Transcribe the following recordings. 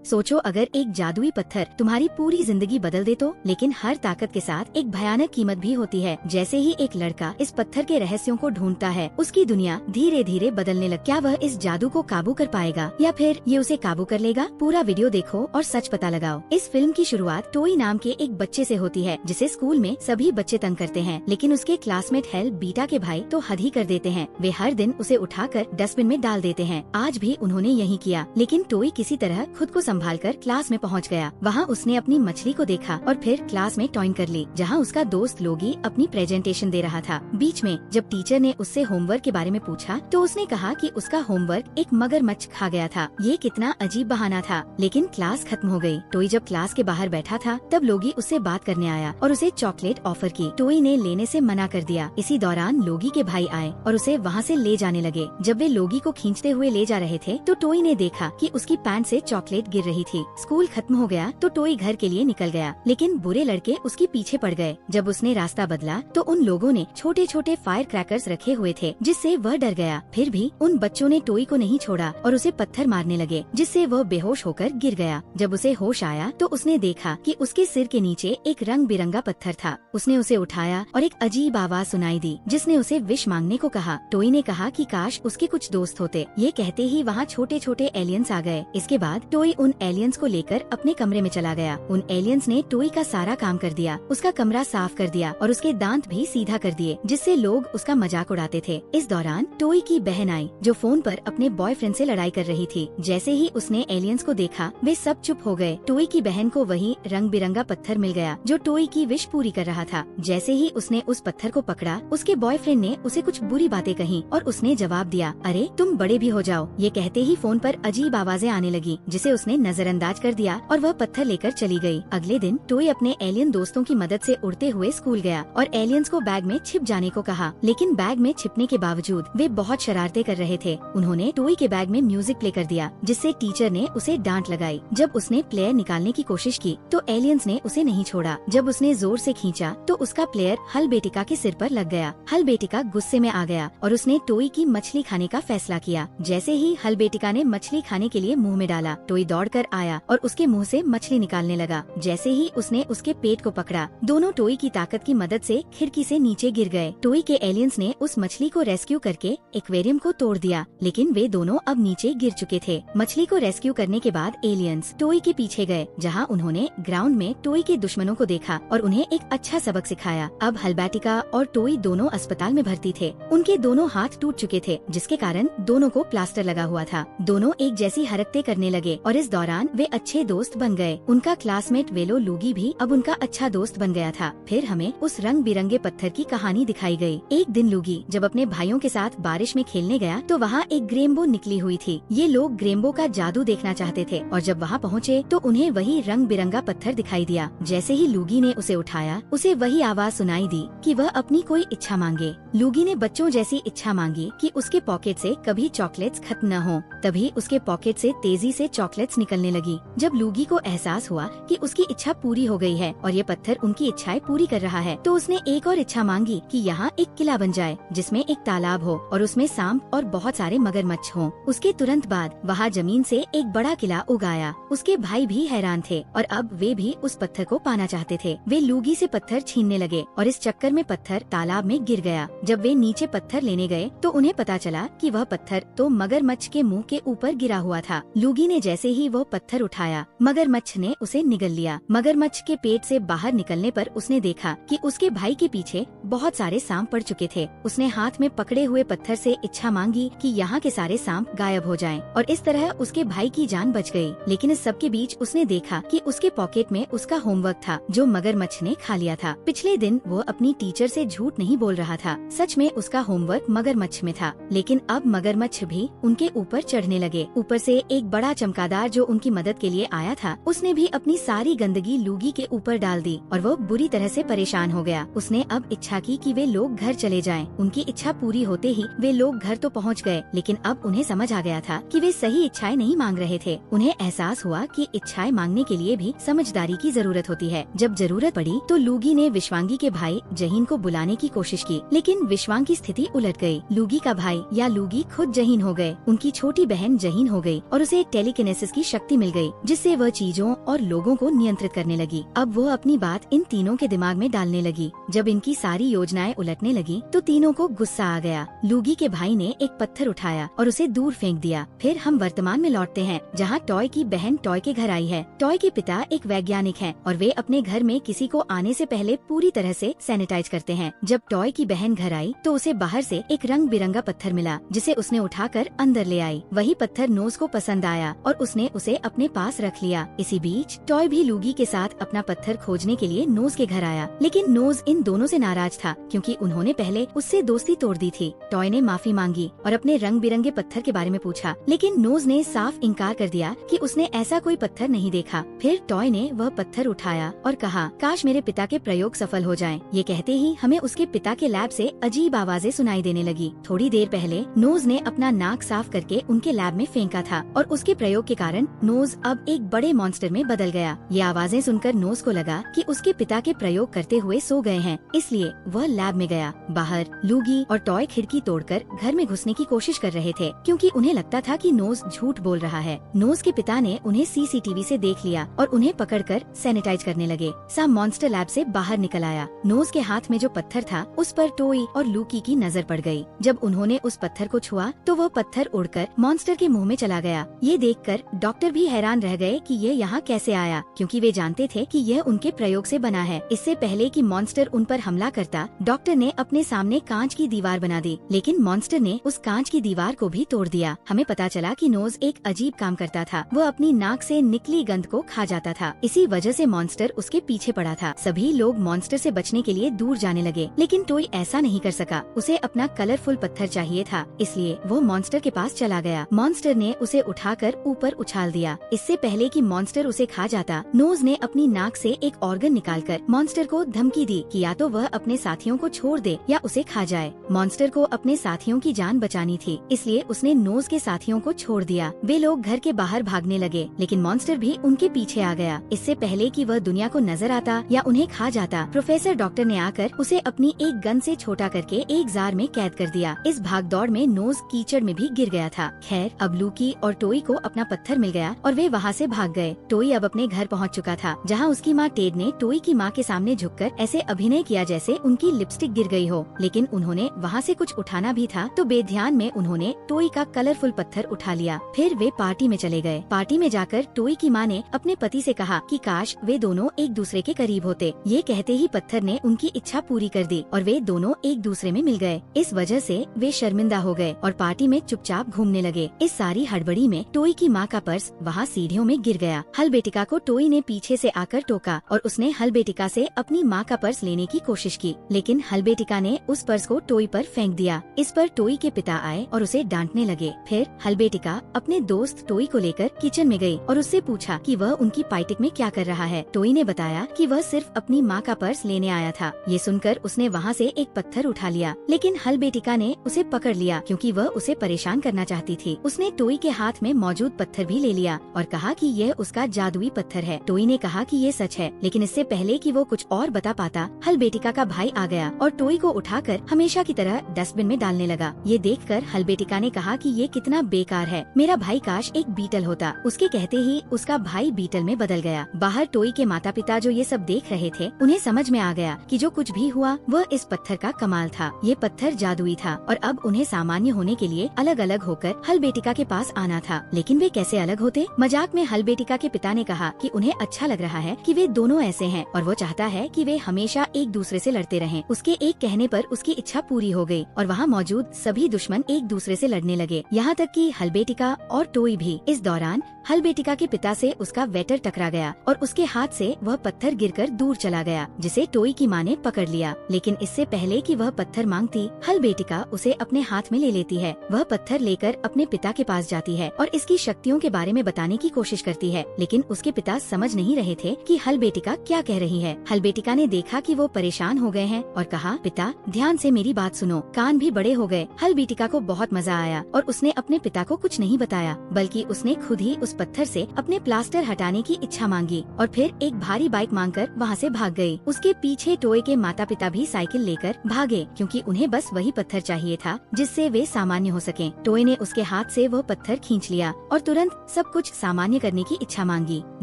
सोचो अगर एक जादुई पत्थर तुम्हारी पूरी जिंदगी बदल दे तो। लेकिन हर ताकत के साथ एक भयानक कीमत भी होती है। जैसे ही एक लड़का इस पत्थर के रहस्यों को ढूंढता है, उसकी दुनिया धीरे धीरे बदलने लग। क्या वह इस जादू को काबू कर पाएगा या फिर ये उसे काबू कर लेगा? पूरा वीडियो देखो और सच पता लगाओ। इस फिल्म की शुरुआत टोई नाम के एक बच्चे से होती है, जिसे स्कूल में सभी बच्चे तंग करते हैं, लेकिन उसके क्लासमेट हेल बीटा के भाई तो हद ही कर देते हैं। वे हर दिन उसे उठाकर डस्टबिन में डाल देते हैं। आज भी उन्होंने यही किया, लेकिन टोई किसी तरह खुद को संभालकर क्लास में पहुंच गया। वहाँ उसने अपनी मछली को देखा और फिर क्लास में टॉइन कर ली, जहाँ उसका दोस्त लोगी अपनी प्रेजेंटेशन दे रहा था। बीच में जब टीचर ने उससे होमवर्क के बारे में पूछा तो उसने कहा कि उसका होमवर्क एक मगरमच्छ खा गया था। ये कितना अजीब बहाना था। लेकिन क्लास खत्म हो गई। टोई जब क्लास के बाहर बैठा था तब लोगी उससे बात करने आया और उसे चॉकलेट ऑफर की। टोई ने लेने से मना कर दिया। इसी दौरान लोगी के भाई आए और उसे वहाँ से ले जाने लगे। जब वे लोगी को खींचते हुए ले जा रहे थे तो टोई ने देखा कि उसकी पैंट से चॉकलेट गिर रही थी। स्कूल खत्म हो गया तो टोई घर के लिए निकल गया, लेकिन बुरे लड़के उसके पीछे पड़ गए। जब उसने रास्ता बदला तो उन लोगों ने छोटे छोटे फायर क्रैकर्स रखे हुए थे, जिससे वह डर गया। फिर भी उन बच्चों ने टोई को नहीं छोड़ा और उसे पत्थर मारने लगे, जिससे वह बेहोश होकर गिर गया। जब उसे होश आया तो उसने देखा कि उसके सिर के नीचे एक रंग बिरंगा पत्थर था। उसने उसे उठाया और एक अजीब आवाज सुनाई दी, जिसने उसे विश मांगने को कहा। टोई ने कहा कि काश उसके कुछ दोस्त होते। ये कहते ही वहाँ छोटे छोटे एलियंस आ गए। इसके बाद टोई उन एलियंस को लेकर अपने कमरे में चला गया। उन एलियंस ने टोई का सारा काम कर दिया, उसका कमरा साफ कर दिया और उसके दांत भी सीधा कर दिए, जिससे लोग उसका मजाक उड़ाते थे। इस दौरान टोई की बहन आई, जो फोन पर अपने बॉयफ्रेंड से लड़ाई कर रही थी। जैसे ही उसने एलियंस को देखा वे सब चुप हो गए। टोई की बहन को वही रंग बिरंगा पत्थर मिल गया जो टोई की विश पूरी कर रहा था। जैसे ही उसने उस पत्थर को पकड़ा, उसके बॉयफ्रेंड ने उसे कुछ बुरी बातें कही और उसने जवाब दिया, अरे तुम बड़े भी हो जाओ। ये कहते ही फोन पर अजीब आवाजें आने लगी, जिसे उसने नजरअंदाज कर दिया और वह पत्थर लेकर चली गई। अगले दिन टोई अपने एलियन दोस्तों की मदद से उड़ते हुए स्कूल गया और एलियंस को बैग में छिप जाने को कहा, लेकिन बैग में छिपने के बावजूद वे बहुत शरारतें कर रहे थे। उन्होंने टोई के बैग में म्यूजिक प्ले कर दिया, जिससे टीचर ने उसे डांट लगाई। जब उसने प्लेयर निकालने की कोशिश की तो एलियंस ने उसे नहीं छोड़ा। जब उसने जोर से खींचा तो उसका प्लेयर हल बेटिका के सिर पर लग गया। हल बेटिका गुस्से में आ गया और उसने टोई की मछली खाने का फैसला किया। जैसे ही हल बेटिका ने मछली खाने के लिए मुंह में डाला, टोई दौड़कर आया और उसके मुंह से मछली निकालने लगा। जैसे ही उसने उसके पेट को पकड़ा, दोनों टोई की ताकत की मदद से खिड़की से नीचे गिर गए। टोई के एलियंस ने उस मछली को रेस्क्यू करके एक्वेरियम को तोड़ दिया, लेकिन वे दोनों अब नीचे गिर चुके थे। मछली को रेस्क्यू करने के बाद एलियंस टोई के पीछे गए, जहां उन्होंने ग्राउंड में टोई के दुश्मनों को देखा और उन्हें एक अच्छा सबक सिखाया। अब हलबैटिका और टोई दोनों अस्पताल में भर्ती थे। उनके दोनों हाथ टूट चुके थे, जिसके कारण दोनों को प्लास्टर लगा हुआ था। दोनों एक जैसी हरकतें करने लगे और इस दौरान वे अच्छे दोस्त बन गए। उनका क्लासमेट वेलो लूगी भी अब उनका अच्छा दोस्त बन गया था। फिर हमें उस रंग बिरंगे पत्थर की कहानी दिखाई गई। एक दिन लूगी जब अपने भाइयों के साथ बारिश में खेलने गया तो वहाँ एक ग्रेम्बो निकली हुई थी। ये लोग ग्रेम्बो का जादू देखना चाहते थे और जब वहाँ पहुँचे तो उन्हें वही रंग बिरंगा पत्थर दिखाई दिया। जैसे ही लूगी ने उसे उठाया, उसे वही आवाज सुनाई दी कि वह अपनी कोई इच्छा मांगे। लूगी ने बच्चों जैसी इच्छा मांगी कि उसके पॉकेट से कभी चॉकलेट्स खत्म न हो। तभी उसके पॉकेट से तेजी से चॉकलेट्स निकलने लगी। जब लूगी को एहसास हुआ कि उसकी इच्छा पूरी हो गई है और ये पत्थर उनकी इच्छाएं पूरी कर रहा है, तो उसने एक और इच्छा मांगी कि यहाँ एक किला बन जाए, जिसमें एक तालाब हो और उसमें सांप और बहुत सारे मगरमच्छ हों। उसके तुरंत बाद वहाँ जमीन से एक बड़ा किला उगाया। उसके भाई भी हैरान थे और अब वे भी उस पत्थर को पाना चाहते थे। वे लूगी से पत्थर छीनने लगे और इस चक्कर में पत्थर तालाब में गिर गया। जब वे नीचे पत्थर लेने गए तो उन्हें पता चला कि वह पत्थर तो मगरमच्छ के मुंह के ऊपर गिरा हुआ था। लूगी ने जैसे ही वह पत्थर उठाया, मगरमच्छ ने उसे निगल लिया। मगरमच्छ के पेट से बाहर निकलने पर उसने देखा कि उसके भाई के पीछे बहुत सारे सांप पड़ चुके थे। उसने हाथ में पकड़े हुए पत्थर से इच्छा मांगी कि यहाँ के सारे सांप गायब हो जाएं और इस तरह उसके भाई की जान बच गई। लेकिन इस सब के बीच उसने देखा कि उसके पॉकेट में उसका होमवर्क था, जो मगरमच्छ ने खा लिया था। पिछले दिन वो अपनी टीचर से झूठ नहीं बोल रहा था। सच में उसका होमवर्क मगरमच्छ में था, लेकिन अब मगरमच्छ भी उनके ऊपर चढ़ने लगे। ऊपर से एक बड़ा चमगादड़ जो उनकी मदद के लिए आया था, उसने भी अपनी सारी गंदगी लूगी के ऊपर डाल दी और वो बुरी तरह से परेशान हो गया। उसने अब इच्छा की कि वे लोग घर चले जाएं। उनकी इच्छा पूरी होते ही वे लोग घर तो पहुंच गए, लेकिन अब उन्हें समझ आ गया था कि वे सही इच्छाएं नहीं मांग रहे थे। उन्हें एहसास हुआ कि इच्छाएं मांगने के लिए भी समझदारी की जरूरत होती है। जब जरूरत पड़ी तो लूगी ने विश्वांगी के भाई जहीन को बुलाने की कोशिश की, लेकिन विश्वांग की स्थिति उलट गई। लूगी का भाई या लूगी खुद जहीन हो गए। उनकी छोटी बहन जहीन हो गई और उसे टेलीकिनेसिस की शक्ति मिल गई, जिससे वह चीजों और लोगों को नियंत्रित करने लगी। अब वो अपनी बात इन तीनों के दिमाग में डालने लगी। जब इनकी सारी योजनाएं उलटने लगी तो तीनों को गुस्सा आ गया। लूगी के भाई ने एक पत्थर उठाया और उसे दूर फेंक दिया। फिर हम वर्तमान में लौटते हैं, जहाँ टॉय की बहन टॉय के घर आई है। टॉय के पिता एक वैज्ञानिक हैं और वे अपने घर में किसी को आने से पहले पूरी तरह से सैनिटाइज करते हैं। जब टॉय की बहन घर आई तो उसे बाहर से एक रंग बिरंगा पत्थर मिला, जिसे उसने उठाकर अंदर ले आई। वही पत्थर नोज को पसंद आया और उसने उसे अपने पास रख लिया। इसी बीच टॉय भी लूगी के साथ अपना पत्थर खोजने के लिए नोज के घर आया, लेकिन नोज इन दोनों से नाराज था क्योंकि उन्होंने पहले उससे दोस्ती तोड़ दी थी। टॉय ने माफी मांगी और अपने रंग बिरंगे पत्थर के बारे में पूछा, लेकिन नोज ने साफ इनकार कर दिया कि उसने ऐसा कोई पत्थर नहीं देखा। फिर टॉय ने वह पत्थर उठाया और कहा, काश मेरे पिता के प्रयोग सफल हो जाएं। ये कहते ही हमें उसके पिता के लैब से अजीब आवाजें सुनाई देने लगी। थोड़ी देर पहले नोज ने अपना नाक साफ करके उनके लैब में फेंका था और उसके प्रयोग के कारण नोज अब एक बड़े मॉन्स्टर में बदल गया। ये आवाजें सुनकर नोज को लगा कि उसके पिता के प्रयोग करते हुए सो गए हैं, इसलिए वह लैब में गया। बाहर लूगी और टॉय खिड़की तोड़कर घर में घुसने की कोशिश कर रहे थे क्योंकि उन्हें लगता था कि नोज झूठ बोल रहा है। नोज के पिता ने उन्हें सीसीटीवी से देख लिया और उन्हें पकड़कर सैनिटाइज करने लगे। साम मॉन्स्टर लैब से बाहर निकल आया। नोज के हाथ में जो पत्थर था उस पर टॉय और लूकी की नजर पड़ गई। जब उन्होंने उस पत्थर को छुआ तो वो पत्थर उड़कर मॉन्स्टर के मुंह में चला गया। ये देखकर डॉक्टर भी हैरान रह गए कि ये यहाँ कैसे आया, क्योंकि वे जानते थे कि यह उनके प्रयोग से बना है। इससे पहले कि मॉन्स्टर उन पर हमला करता, डॉक्टर ने अपने सामने कांच की दीवार बना दी, लेकिन मॉन्स्टर ने उस कांच की दीवार को भी तोड़ दिया। हमें पता चला कि नोज एक अजीब काम करता था। वो अपनी नाक से निकली गंध को खा जाता था। इसी वजह से मॉन्स्टर उसके पीछे पड़ा था। सभी लोग मॉन्स्टर से बचने के लिए दूर जाने लगे, लेकिन टॉय ऐसा नहीं कर सका। उसे अपना कलरफुल पत्थर चाहिए था, इसलिए वो मॉन्स्टर के पास चला गया। मॉन्स्टर ने उसे उठाकर ऊपर उछाल दिया। इससे पहले कि मॉन्स्टर उसे खा जाता, नोज ने अपनी नाक से एक ऑर्गन निकालकर मॉन्स्टर को धमकी दी कि या तो वह अपने साथियों को छोड़ दे या उसे खा जाए। मॉन्स्टर को अपने साथियों की जान बचानी थी, इसलिए उसने नोज के साथियों को छोड़ दिया। वे लोग घर के बाहर भागने लगे, लेकिन मॉन्स्टर भी उनके पीछे आ गया। इससे पहले कि वह दुनिया को नजर आता या उन्हें खा जाता, प्रोफेसर डॉक्टर ने आकर उसे अपनी एक गन से छोटा करके एक जार में कैद कर दिया। इस भागदौड़ में नोज कीचड़ में भी गिर गया था। खैर, अब लूकी और टॉय को अपना पत्थर मिल गया और वे वहाँ से भाग गए। टॉय अब अपने घर पहुँच चुका था, जहाँ उसकी माँ टेड ने टॉय की माँ के सामने झुककर ऐसे अभिनय किया जैसे उनकी लिपस्टिक गिर गई हो, लेकिन उन्होंने वहाँ से कुछ उठाना भी था तो बेध्यान में उन्होंने टॉय का कलरफुल पत्थर उठा लिया। फिर वे पार्टी में चले गए। पार्टी में जाकर टॉय की माँ ने अपने पति से कहा कि काश वे दोनों एक दूसरे के करीब होते। ये कहते ही पत्थर ने उनकी इच्छा पूरी कर दी और वे दोनों एक दूसरे में मिल गए। इस वजह से वे शर्मिंदा हो गए और पार्टी में चुपचाप घूमने लगे। इस सारी हड़बड़ी में टॉय की माँ का पर्स वहाँ सीढ़ियों में गिर गया। हलबेटिका को टॉय ने पीछे से आकर टोका और उसने हलबेटिका से अपनी माँ का पर्स लेने की कोशिश की, लेकिन हलबेटिका ने उस पर्स को टॉय पर फेंक दिया। इस पर टॉय के पिता आए और उसे डांटने लगे। फिर हलबेटिका अपने दोस्त टॉय को लेकर किचन में गई और उससे पूछा कि वह उनकी पार्टी में क्या कर रहा है। टॉय ने बताया कि वह सिर्फ अपनी माँ का पर्स लेने आया था। ये सुनकर उसने वहाँ से एक पत्थर उठा लिया, लेकिन हलबेटिका ने उसे पकड़ लिया क्योंकि वह उसे परेशान करना चाहती थी। उसने टॉय के हाथ में मौजूद पत्थर भी ले लिया और कहा कि यह उसका जादुई पत्थर है। टॉय ने कहा कि ये सच है, लेकिन इससे पहले कि वो कुछ और बता पाता, हलबेटिका का भाई आ गया और टॉय को उठाकर हमेशा की तरह डस्टबिन में डालने लगा। ये देखकर हलबेटिका ने कहा कि ये कितना बेकार है, मेरा भाई काश एक बीटल होता। उसके कहते ही उसका भाई बीटल में बदल गया। बाहर टॉय के माता पिता जो ये सब देख रहे थे, उन्हें समझ में आ गया कि जो कुछ भी हुआ वह इस पत्थर का कमाल था। ये पत्थर जादुई था और अब उन्हें सामान्य होने के लिए अलग अलग होकर हलबेटिका के पास आना था। लेकिन वे कैसे अलग होते? मजाक में हलबेटिका के पिता ने कहा कि उन्हें अच्छा लग रहा है कि वे दोनों ऐसे हैं और वो चाहता है कि वे हमेशा एक दूसरे से लड़ते रहें। उसके एक कहने पर उसकी इच्छा पूरी हो गई और वहाँ मौजूद सभी दुश्मन एक दूसरे से लड़ने लगे, यहाँ तक कि हलबेटिका और टॉय भी। इस दौरान हलबेटिका के पिता से उसका वेटर टकरा गया और उसके हाथ से वह पत्थर गिरकर दूर चला गया, जिसे टॉय की माँ ने पकड़ लिया। लेकिन इससे पहले कि वह पत्थर मांगती, हलबेटिका उसे अपने हाथ में ले लेती है। वह पत्थर लेकर अपने पिता के पास जाती है और इसकी शक्तियों के बारे में बताने की कोशिश करती है, लेकिन उसके पिता समझ नहीं रहे थे कि हलबेटिका क्या कह रही है। हलबेटिका ने देखा कि वो परेशान हो गए हैं और कहा, पिता ध्यान से मेरी बात सुनो। कान भी बड़े हो गए। हलबेटिका को बहुत मजा आया और उसने अपने पिता को कुछ नहीं बताया, बल्कि उसने खुद ही उस पत्थर से अपने प्लास्टर हटाने की इच्छा मांगी और फिर एक भारी बाइक मांगकर वहाँ से भाग गई। उसके पीछे टोय के माता पिता भी साइकिल लेकर भागे क्योंकि उन्हें बस वही पत्थर चाहिए था जिससे वे सामान्य हो सकें। टोय ने उसके हाथ से वह पत्थर खींच लिया और तुरंत सब कुछ सामान्य करने की इच्छा मांगी।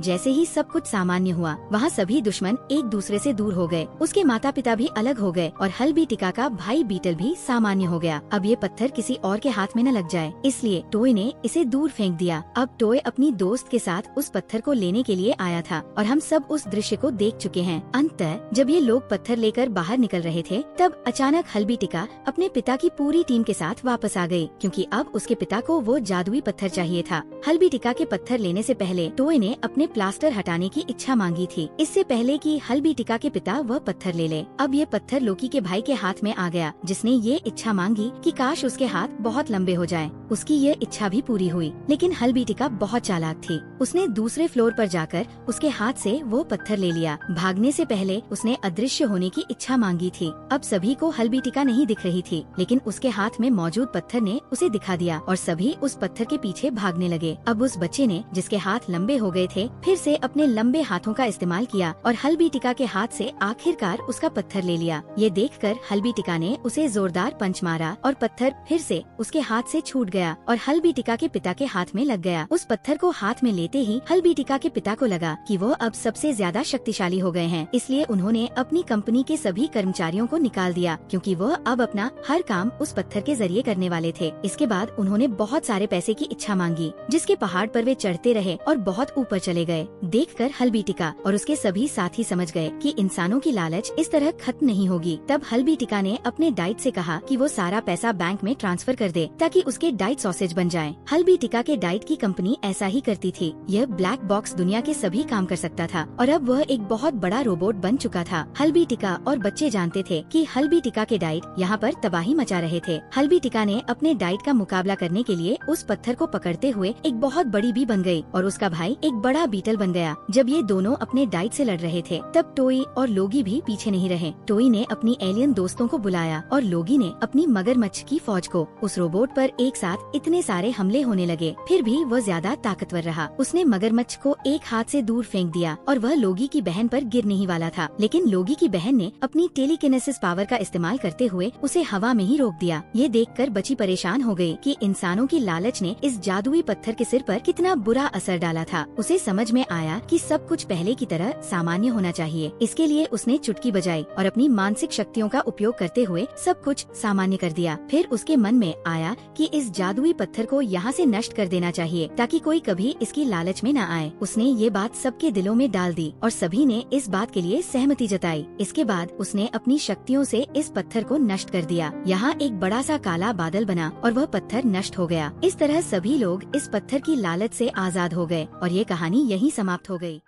जैसे ही सब कुछ सामान्य हुआ, वहाँ सभी दुश्मन एक दूसरे से दूर हो गए। उसके माता पिता भी अलग हो गए और हल्बीटिका का भाई बीटल भी सामान्य हो गया। अब ये पत्थर किसी और के हाथ में न लग जाए, इसलिए टोय ने इसे दूर फेंक दिया। अब टोय अपनी दोस्त के साथ उस पत्थर को लेने के लिए आया था और हम सब उस दृश्य को देख चुके हैं। अंततः जब ये लोग पत्थर लेकर बाहर निकल रहे थे, तब अचानक हल्बीटिका अपने पिता की पूरी टीम के साथ वापस आ गई क्योंकि अब उसके पिता को वो जादुई पत्थर चाहिए था। हल्बीटिका के पत्थर लेने से पहले टोय ने अपने प्लास्टर हटाने की इच्छा मांगी थी, इससे पहले कि हल्बीटिका के पिता वह पत्थर ले ले। अब ये पत्थर लोकी के भाई के हाथ में आ गया, जिसने ये इच्छा मांगी कि काश उसके हाथ बहुत लंबे हो जाएं। उसकी ये इच्छा भी पूरी हुई, लेकिन हल्बीटिका बहुत चालाक थी। उसने दूसरे फ्लोर पर जाकर उसके हाथ से वो पत्थर ले लिया। भागने से पहले उसने अदृश्य होने की इच्छा मांगी थी। अब सभी को हल्बीटिका नहीं दिख रही थी, लेकिन उसके हाथ में मौजूद पत्थर ने उसे दिखा दिया और सभी उस पत्थर के पीछे भागने लगे। अब उस बच्चे ने, जिसके हाथ लंबे हो गए थे, फिर से अपने लंबे हाथों का इस्तेमाल किया और हल्बीटिका के हाथ से आखिरकार उसका पत्थर ले लिया। ये देखकर हल्बीटिका ने उसे जोरदार पंच मारा और पत्थर फिर से उसके हाथ से छूट गया और हल्बीटिका के पिता के हाथ में लग गया। उस पत्थर को हाथ में लेते ही हल्बीटिका के पिता को लगा कि वो अब सबसे ज्यादा शक्तिशाली हो गए हैं, इसलिए उन्होंने अपनी कंपनी के सभी कर्मचारियों को निकाल दिया क्योंकि वो अब अपना हर काम उस पत्थर के जरिए करने वाले थे। इसके बाद उन्होंने बहुत सारे पैसे की इच्छा मांगी, जिसके पहाड़ पर वे चढ़ते रहे और बहुत ऊपर चले गए। देखकर हल्बीटिका और उसके सभी साथी समझ गए कि इंसानों की लालच इस तरह खत्म नहीं होगी। तब हल्बीटिका ने अपने डाइट से कहा कि वो सारा पैसा बैंक में ट्रांसफर कर दे ताकि उसके डाइट सॉसेज बन जाएं। हल्बीटिका के डाइट की कंपनी ऐसा ही करती थी। यह ब्लैक बॉक्स दुनिया के सभी काम कर सकता था और अब वह एक बहुत बड़ा रोबोट बन चुका था। हल्बीटिका और बच्चे जानते थे कि हल्बीटिका के डाइट यहाँ पर तबाही मचा रहे थे। हल्बीटिका ने अपने डाइट का मुकाबला करने के लिए उस पत्थर को पकड़ते हुए एक बहुत बड़ी बी बन गई और उसका भाई एक बड़ा बीटल बन गया। जब ये दोनों अपने डाइट से लड़ रहे थे, तब टोई और लोगी भी पीछे नहीं रहे। टोई ने अपनी एलियन दोस्तों को बुलाया और लोगी ने अपनी मगरमच्छ की फौज को। उस रोबोट पर एक साथ इतने सारे हमले होने लगे, फिर भी वह ज्यादा ताकतवर रहा। उसने मगरमच्छ को एक हाथ से दूर फेंक दिया और वह लोगी की बहन पर गिरने ही वाला था, लेकिन लोगी की बहन ने अपनी टेलीकिनेसिस पावर का इस्तेमाल करते हुए उसे हवा में ही रोक दिया। ये देखकर बची परेशान हो गई कि इंसानों की लालच ने इस जादुई पत्थर के सिर पर कितना बुरा असर डाला था। उसे समझ में आया कि सब कुछ पहले की तरह सामान्य होना चाहिए। इसके लिए उसने चुटकी बजाई और अपनी मानसिक शक्तियों का उपयोग करते हुए सब कुछ सामान्य कर दिया। फिर उसके मन में आया कि इस जादुई पत्थर को यहाँ से नष्ट कर देना चाहिए ताकि कोई कभी इसकी लालच में न आए। उसने ये बात सबके दिलों में डाल दी और सभी ने इस बात के लिए सहमति जताई। इसके बाद उसने अपनी शक्तियों से इस पत्थर को नष्ट कर दिया। यहाँ एक बड़ा सा काला बादल बना और वह पत्थर नष्ट हो गया। इस तरह सभी लोग इस पत्थर की लालच से आजाद हो गए और ये कहानी यहीं समाप्त हो गई।